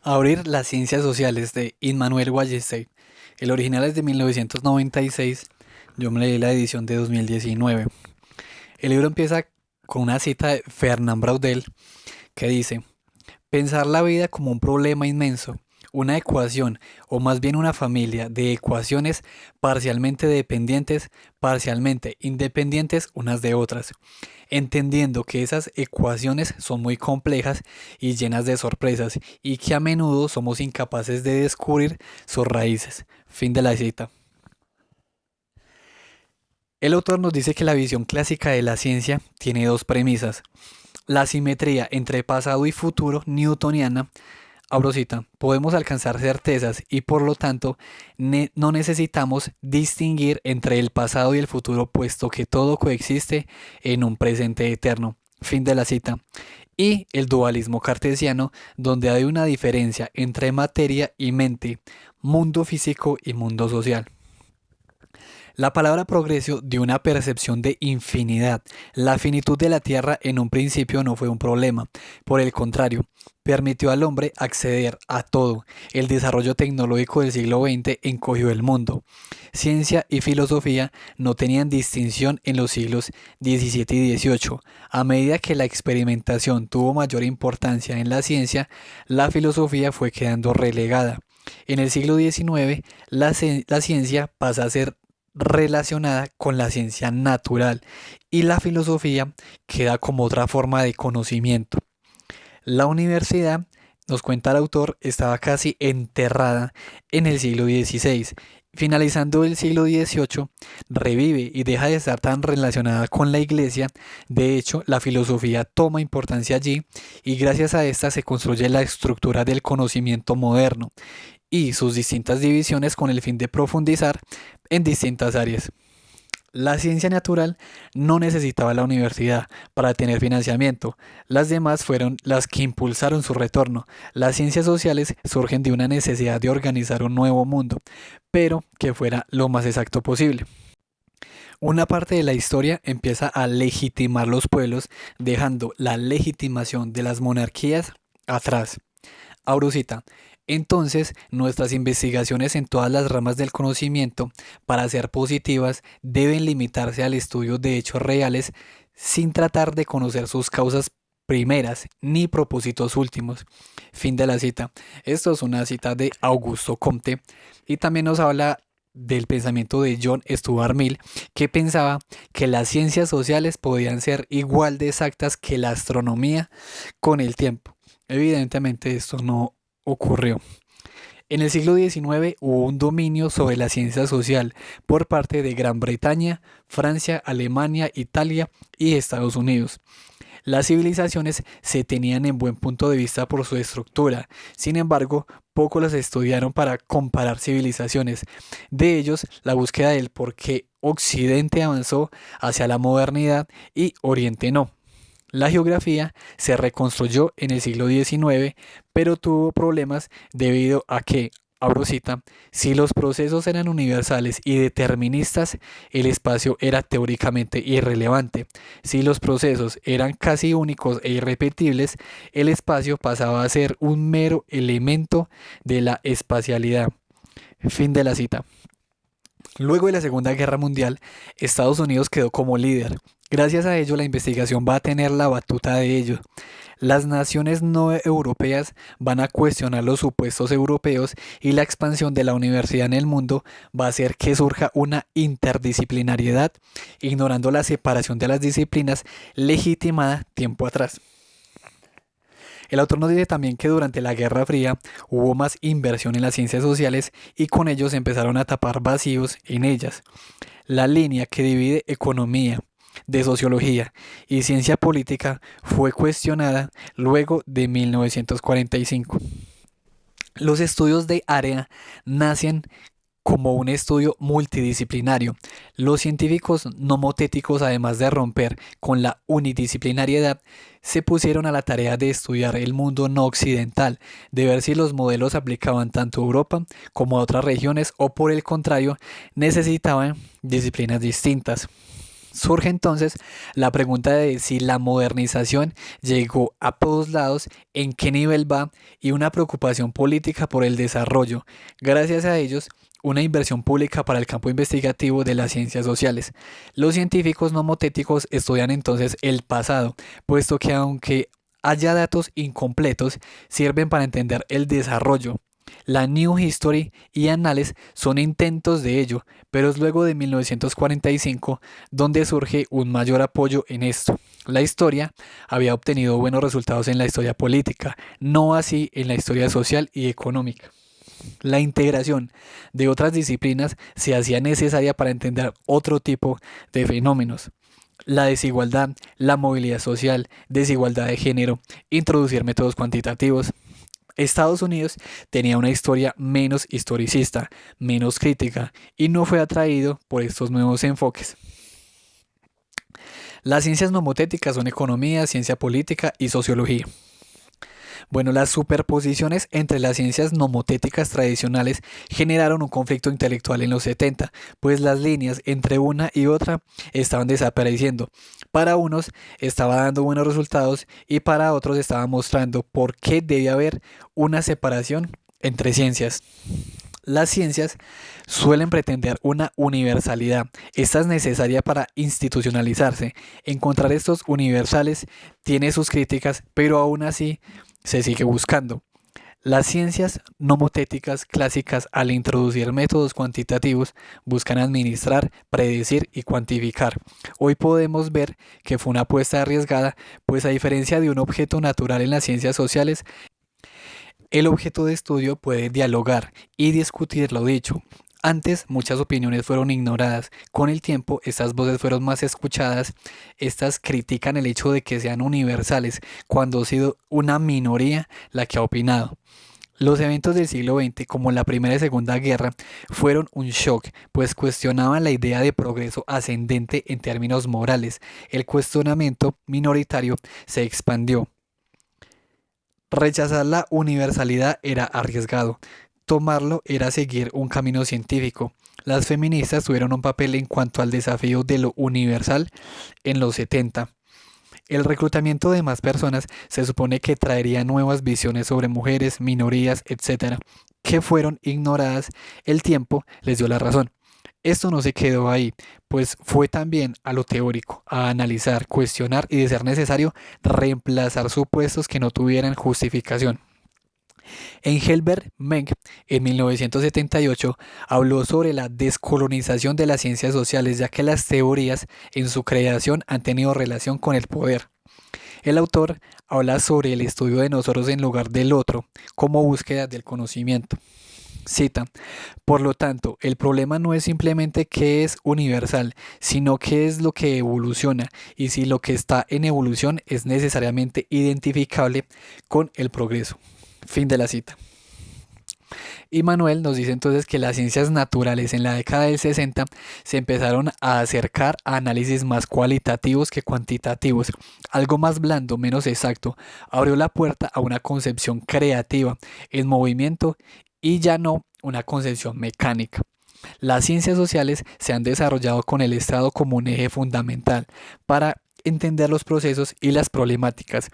Abrir las ciencias sociales de Immanuel Wallerstein. El original es de 1996, yo me leí la edición de 2019. El libro empieza con una cita de Fernand Braudel que dice, pensar la vida como un problema inmenso, una ecuación o más bien una familia de ecuaciones parcialmente dependientes, parcialmente independientes unas de otras, entendiendo que esas ecuaciones son muy complejas y llenas de sorpresas y que a menudo somos incapaces de descubrir sus raíces. Fin de la cita. El autor nos dice que la visión clásica de la ciencia tiene dos premisas. La simetría entre pasado y futuro newtoniana, abro cita, podemos alcanzar certezas y por lo tanto no necesitamos distinguir entre el pasado y el futuro puesto que todo coexiste en un presente eterno. Fin de la cita. Y el dualismo cartesiano, donde hay una diferencia entre materia y mente, mundo físico y mundo social. La palabra progreso dio una percepción de infinidad. La finitud de la Tierra en un principio no fue un problema. Por el contrario, permitió al hombre acceder a todo. El desarrollo tecnológico del siglo XX encogió el mundo. Ciencia y filosofía no tenían distinción en los siglos XVII y XVIII. A medida que la experimentación tuvo mayor importancia en la ciencia, la filosofía fue quedando relegada. En el siglo XIX, la ciencia pasa a ser relacionada con la ciencia natural y la filosofía queda como otra forma de conocimiento. La universidad, nos cuenta el autor, estaba casi enterrada en el siglo XVI. Finalizando el siglo XVIII, revive y deja de estar tan relacionada con la iglesia. De hecho, la filosofía toma importancia allí y gracias a esta se construye la estructura del conocimiento moderno y sus distintas divisiones con el fin de profundizar en distintas áreas. La ciencia natural no necesitaba la universidad para tener financiamiento. Las demás fueron las que impulsaron su retorno. Las ciencias sociales surgen de una necesidad de organizar un nuevo mundo, pero que fuera lo más exacto posible. Una parte de la historia empieza a legitimar los pueblos, dejando la legitimación de las monarquías atrás. Aurusita. Entonces, nuestras investigaciones en todas las ramas del conocimiento, para ser positivas, deben limitarse al estudio de hechos reales sin tratar de conocer sus causas primeras ni propósitos últimos. Fin de la cita. Esto es una cita de Augusto Comte y también nos habla del pensamiento de John Stuart Mill, que pensaba que las ciencias sociales podían ser igual de exactas que la astronomía con el tiempo. Evidentemente esto no ocurrió. En el siglo XIX hubo un dominio sobre la ciencia social por parte de Gran Bretaña, Francia, Alemania, Italia y Estados Unidos. Las civilizaciones se tenían en buen punto de vista por su estructura, sin embargo, pocos las estudiaron para comparar civilizaciones. De ellos, la búsqueda del por qué Occidente avanzó hacia la modernidad y Oriente no. La geografía se reconstruyó en el siglo XIX, pero tuvo problemas debido a que, abro cita, si los procesos eran universales y deterministas, el espacio era teóricamente irrelevante. Si los procesos eran casi únicos e irrepetibles, el espacio pasaba a ser un mero elemento de la espacialidad. Fin de la cita. Luego de la Segunda Guerra Mundial, Estados Unidos quedó como líder. Gracias a ello, la investigación va a tener la batuta de ello. Las naciones no europeas van a cuestionar los supuestos europeos y la expansión de la universidad en el mundo va a hacer que surja una interdisciplinariedad, ignorando la separación de las disciplinas legitimada tiempo atrás. El autor nos dice también que durante la Guerra Fría hubo más inversión en las ciencias sociales y con ello se empezaron a tapar vacíos en ellas. La línea que divide economía de sociología y ciencia política fue cuestionada luego de 1945. Los estudios de área nacen como un estudio multidisciplinario. Los científicos nomotéticos, además de romper con la unidisciplinariedad, se pusieron a la tarea de estudiar el mundo no occidental, de ver si los modelos aplicaban tanto a Europa como a otras regiones o por el contrario necesitaban disciplinas distintas. Surge entonces la pregunta de si la modernización llegó a todos lados, en qué nivel va y una preocupación política por el desarrollo. Gracias a ellos, una inversión pública para el campo investigativo de las ciencias sociales. Los científicos nomotéticos estudian entonces el pasado, puesto que aunque haya datos incompletos, sirven para entender el desarrollo. La New History y Annales son intentos de ello, pero es luego de 1945 donde surge un mayor apoyo en esto. La historia había obtenido buenos resultados en la historia política, no así en la historia social y económica. La integración de otras disciplinas se hacía necesaria para entender otro tipo de fenómenos. La desigualdad, la movilidad social, desigualdad de género, introducir métodos cuantitativos. Estados Unidos tenía una historia menos historicista, menos crítica, y no fue atraído por estos nuevos enfoques. Las ciencias nomotéticas son economía, ciencia política y sociología. Bueno, las superposiciones entre las ciencias nomotéticas tradicionales generaron un conflicto intelectual en los 70, pues las líneas entre una y otra estaban desapareciendo. Para unos estaba dando buenos resultados y para otros estaba mostrando por qué debía haber una separación entre ciencias. Las ciencias suelen pretender una universalidad. Esta es necesaria para institucionalizarse. Encontrar estos universales tiene sus críticas, pero aún así se sigue buscando. Las ciencias nomotéticas clásicas, al introducir métodos cuantitativos, buscan administrar, predecir y cuantificar. Hoy podemos ver que fue una apuesta arriesgada, pues a diferencia de un objeto natural en las ciencias sociales, el objeto de estudio puede dialogar y discutir lo dicho. Antes muchas opiniones fueron ignoradas. Con el tiempo estas voces fueron más escuchadas. Estas critican el hecho de que sean universales cuando ha sido una minoría la que ha opinado. Los eventos del siglo XX, como la Primera y Segunda Guerra, fueron un shock, pues cuestionaban la idea de progreso ascendente en términos morales. El cuestionamiento minoritario se expandió. Rechazar la universalidad era arriesgado. Tomarlo era seguir un camino científico. Las feministas tuvieron un papel en cuanto al desafío de lo universal en los 70. El reclutamiento de más personas se supone que traería nuevas visiones sobre mujeres, minorías, etcétera, que fueron ignoradas. El tiempo les dio la razón. Esto no se quedó ahí, pues fue también a lo teórico, a analizar, cuestionar y, de ser necesario, reemplazar supuestos que no tuvieran justificación. Engelbert Menck, en 1978, habló sobre la descolonización de las ciencias sociales, ya que las teorías en su creación han tenido relación con el poder. El autor habla sobre el estudio de nosotros en lugar del otro, como búsqueda del conocimiento. Cita: por lo tanto, el problema no es simplemente qué es universal, sino qué es lo que evoluciona y si lo que está en evolución es necesariamente identificable con el progreso. Fin de la cita. Y Manuel nos dice entonces que las ciencias naturales en la década del 60 se empezaron a acercar a análisis más cualitativos que cuantitativos, algo más blando, menos exacto, abrió la puerta a una concepción creativa, en movimiento y ya no una concepción mecánica. Las ciencias sociales se han desarrollado con el Estado como un eje fundamental para entender los procesos y las problemáticas.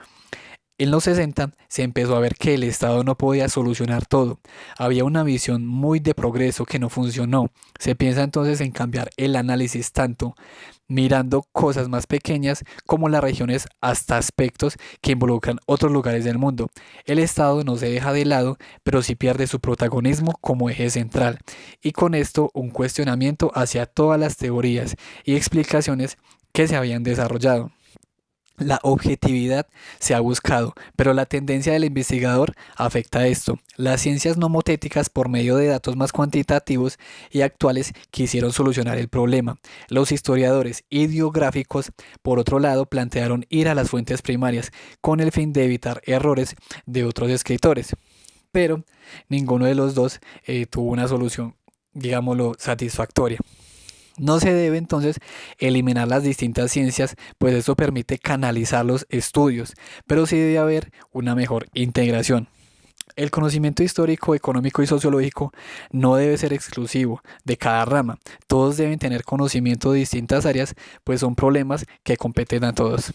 En los 60 se empezó a ver que el Estado no podía solucionar todo. Había una visión muy de progreso que no funcionó. Se piensa entonces en cambiar el análisis tanto mirando cosas más pequeñas como las regiones hasta aspectos que involucran otros lugares del mundo. El Estado no se deja de lado, pero sí pierde su protagonismo como eje central. Y con esto un cuestionamiento hacia todas las teorías y explicaciones que se habían desarrollado. La objetividad se ha buscado, pero la tendencia del investigador afecta a esto. Las ciencias nomotéticas, por medio de datos más cuantitativos y actuales, quisieron solucionar el problema. Los historiadores ideográficos, por otro lado, plantearon ir a las fuentes primarias, con el fin de evitar errores de otros escritores. Pero ninguno de los dos tuvo una solución, digámoslo, satisfactoria. No se debe entonces eliminar las distintas ciencias, pues eso permite canalizar los estudios, pero sí debe haber una mejor integración. El conocimiento histórico, económico y sociológico no debe ser exclusivo de cada rama. Todos deben tener conocimiento de distintas áreas, pues son problemas que competen a todos.